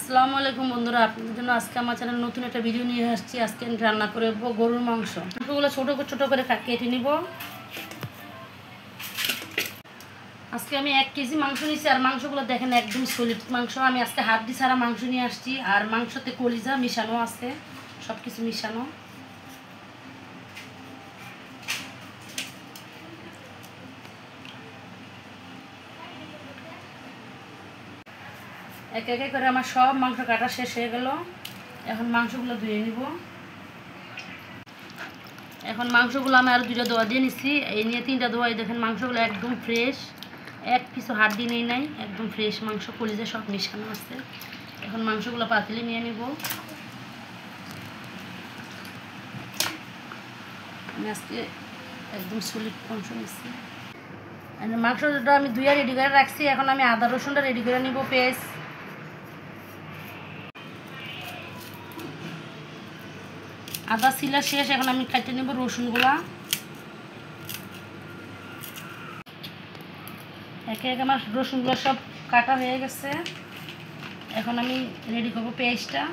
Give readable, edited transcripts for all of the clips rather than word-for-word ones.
আসসালামু আলাইকুম বন্ধুরা, আপনাদের জন্য আজকে আমার চ্যানেলে নতুন একটা ভিডিও নিয়ে আসছি। আজকে আমি রান্না করব গরুর মাংস। মাংসগুলো ছোট করে কেটে নিব। আজকে আমি 1 কেজি মাংস নিয়েছি, আর মাংসগুলো দেখেন একদম সলিড মাংস। আমি আজকে হাড্ডি ছাড়া মাংস নিয়ে আসছি, আর মাংসতে কলিজা মিশানো আছে, সব কিছু মিশানো। একে একে করে আমার সব মাংস কাটা শেষ হয়ে গেল। এখন মাংসগুলো ধুয়ে নিব। এখন মাংসগুলো আমি আর 2টা ধোয়া দিয়ে নিচ্ছি। এই নিয়ে 3টা ধোয়াই। দেখেন মাংসগুলো একদম ফ্রেশ, এক কিছু হাড্ডি নেই নাই, একদম ফ্রেশ মাংস, কলিজা সব মিশানো আছে। এখন মাংসগুলো পাতিলে নিয়ে নিব। আমি আজকে একদম সলিড মাংস নিচ্ছি। মাংসটা আমি ধুয়ে রেডি করে রাখছি। এখন আমি আদা রসুনটা রেডি করে নিব। পেস্ট আদা ছিলা শেষ। এখন আমি কাটে নেব রসুনগুলা। একে একে আমার রসুনগুলো সব কাটা হয়ে গেছে। এখন আমি রেডি করব পেস্টটা।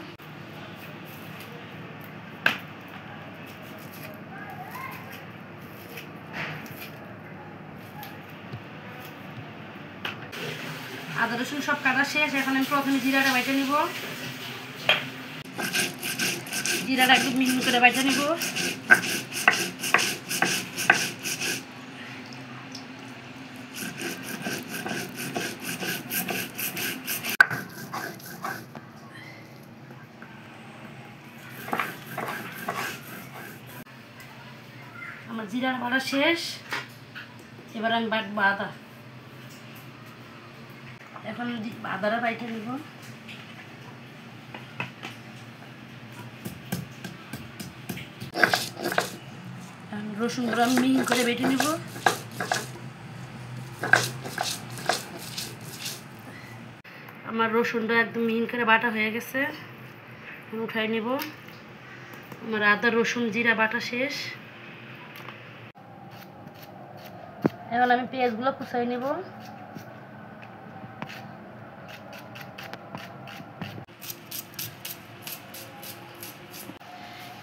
আদা রসুন সব কাটা শেষ। এখন আমি প্রথমে জিরাটা বাইটে নিব। জিরাটা একটু মিহি করে বাইটে নিব। আমার জিরার বাটা শেষ। এবার আমি বাটবো আদা। এখন আদাটা বাইটে নিব। রসুনগুলো আমি মিহি করে বেটে নিব। আমার রসুনটা একদম মিহি করে বাটা হয়ে গেছে। উঠাই নিব। আমার আদা রসুন জিরা বাটা শেষ। এখন আমি পেঁয়াজগুলো কুচাই নিব।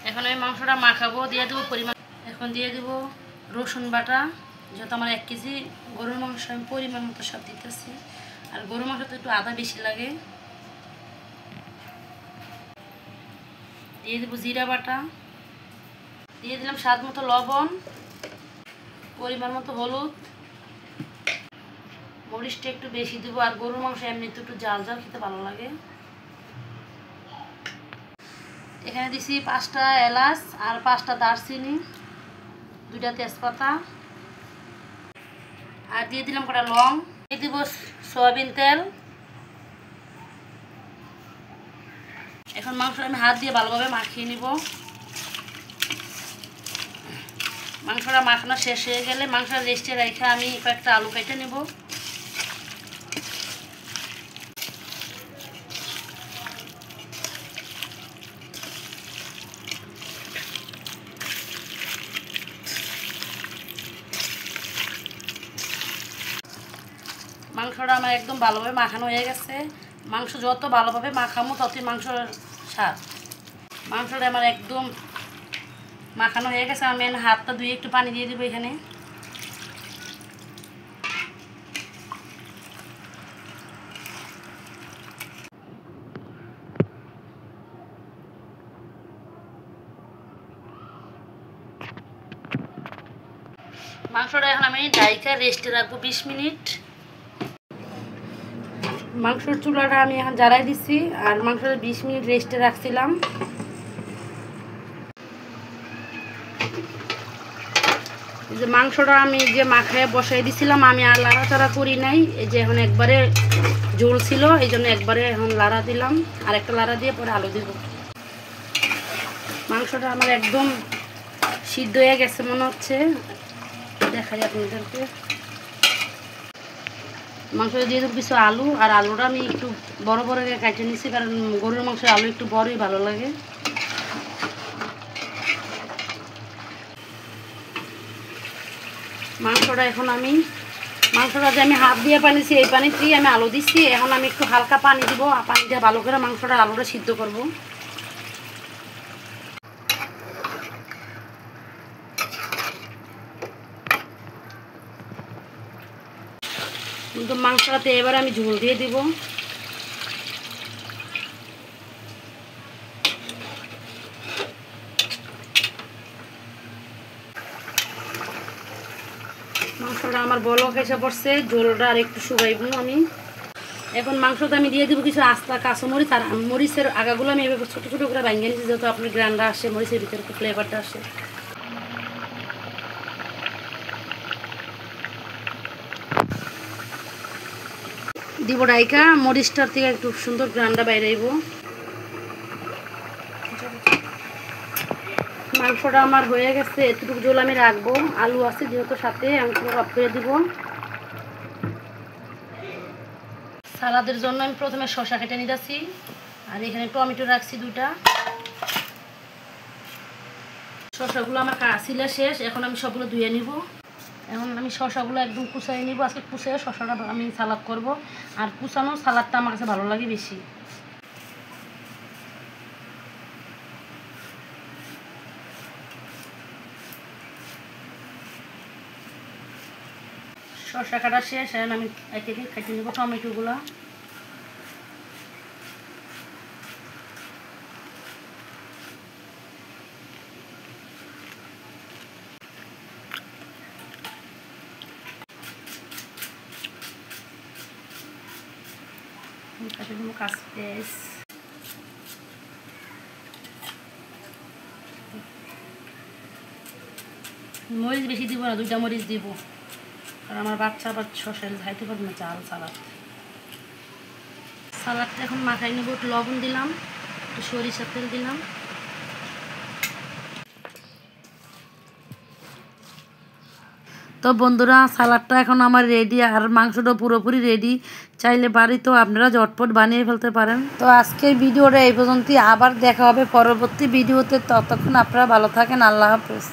এখন আমি মাংসটা মাখাবো। দিয়ে দেবো পরিমাণ। এখন দিয়ে দেবো রসুন বাটা। যেহেতু আমার 1 কেজি গরুর মাংস, আমি পরিমাণ মতো সব দিতেছি। আর গরুর মাংস তো একটু আদা বেশি লাগে। দিয়ে দেবো জিরা বাটা। দিয়ে দিলাম স্বাদ মতো লবণ, পরিমাণ মতো হলুদ, মরিচটা একটু বেশি দেবো। আর গরুর মাংস এমনিতে একটু ঝাল ঝাল খেতে ভালো লাগে। এখানে দিছি 5টা এলাচ আর 5টা দারচিনি, 2টা তেজপাতা, আর দিয়ে দিলাম কটা লং। দিয়ে দিব সয়াবিন তেল। এখন মাংস আমি হাত দিয়ে ভালোভাবে মাখিয়ে নিব। মাংসটা মাখানো শেষ হয়ে গেলে মাংসটা রেস্টে রেখে আমি কয়েকটা আলু কেটে নেব। মাংসটা আমার একদম ভালোভাবে মাখানো হয়ে গেছে। মাংস যত ভালোভাবে মাখামো ততই মাংসর স্বাদ। মাংসটা আমার একদম মাখানো হয়ে গেছে। আমি হাতটা ধুয়ে একটু পানি দিয়ে দেবো এখানে। মাংসটা এখন আমি ঢাইকা রেস্টে রাখবো 20 মিনিট। মাংসর চুলাটা আমি এখন জ্বালাই দিচ্ছি, আর মাংসটা 20 মিনিট রেস্টে রাখছিলাম। এই যে মাংসটা আমি যে মাখায় বসাই দিছিলাম, আমি আর লাড়াচাড়া করি নাই। এই যে এখন একবারে ঝোল ছিল, এই জন্য একবারে এখন লাড়া দিলাম। আর একটা লাড়া দিয়ে পরে আলু দেব। মাংসটা আমার একদম সিদ্ধ হয়ে গেছে মনে হচ্ছে। দেখাই আপনাদেরকে। মাংসটা দিয়ে দেবো কিছু আলু। আর আলুটা আমি একটু বড় বড় করে কেটে নিচ্ছি, কারণ গরুর মাংসের আলু একটু বড়ই ভালো লাগে। মাংসটা এখন আমি মাংসটা যে আমি হাত দিয়ে পানিছি, এই পানিতেই আমি আলু দিচ্ছি। এখন আমি একটু হালকা পানি দিব, পানি দিয়ে ভালো করে মাংসটা আলুটা সিদ্ধ করব। কিন্তু মাংসটাতে এবার আমি ঝোল দিয়ে দিব। মাংসটা আমার বলক এসে পড়ছে, ঝোলটা আর একটু শুকাইব আমি। এখন মাংসটা আমি দিয়ে দিব কিছু আস্তা কাঁচামরিচ, আর মরিচের আগাগুলো আমি এভাবে ছোটো ছোটো করে ভাঙিয়ে নিচ্ছি, যেহেতু আপনার গ্রানটা আসে, মরিচের ভিতরে একটু ফ্লেভারটা আসে। দিব ডাইকা, মরিচটার থেকে একটু সুন্দর গ্রানটা বাইরে আইব। মাংসটা আমার হয়ে গেছে, এতটুকু জল আমি রাখবো। আলু আছে যেহেতু সাথে, আমি অফ করে দিব। সালাদের জন্য আমি প্রথমে শসা কেটে নিতেছি, আর এখানে টমেটো রাখছি 2টা। শসাগুলো আমার ছিলে শেষ, এখন আমি সবগুলো ধুয়ে নিব। এখন আমি শসাগুলো একদম কুচাই নিব। আজকে কুচাইয়ে শসাটা আমি সালাদ করব, আর কুচানো সালাদটা আমার কাছে ভালো লাগে বেশি। শসা কাটা শেষ, এখন আমি একে একে কেটে নেব টমেটোগুলো। কেটে নেব কাঁচপেঁয়াজ। মরিচ বেশি দিব না, 2টা মরিচ দিব, আর আমার বাচ্চা আবার শসা খাইতে পারবে না চাল সালাদটা এখন মাখাই নেব। একটু লবণ দিলাম, একটু সরিষার তেল দিলাম। তো বন্ধুরা, সালাদটা এখন আমার রেডি, আর মাংসটা পুরোপুরি রেডি। চাইলে বাড়িতেও আপনারা ঝটপট বানিয়ে ফেলতে পারেন। তো আজকের ভিডিওটা এই পর্যন্তই, আবার দেখা হবে পরবর্তী ভিডিওতে। ততক্ষণ আপনারা ভালো থাকেন। আল্লাহ হাফেজ।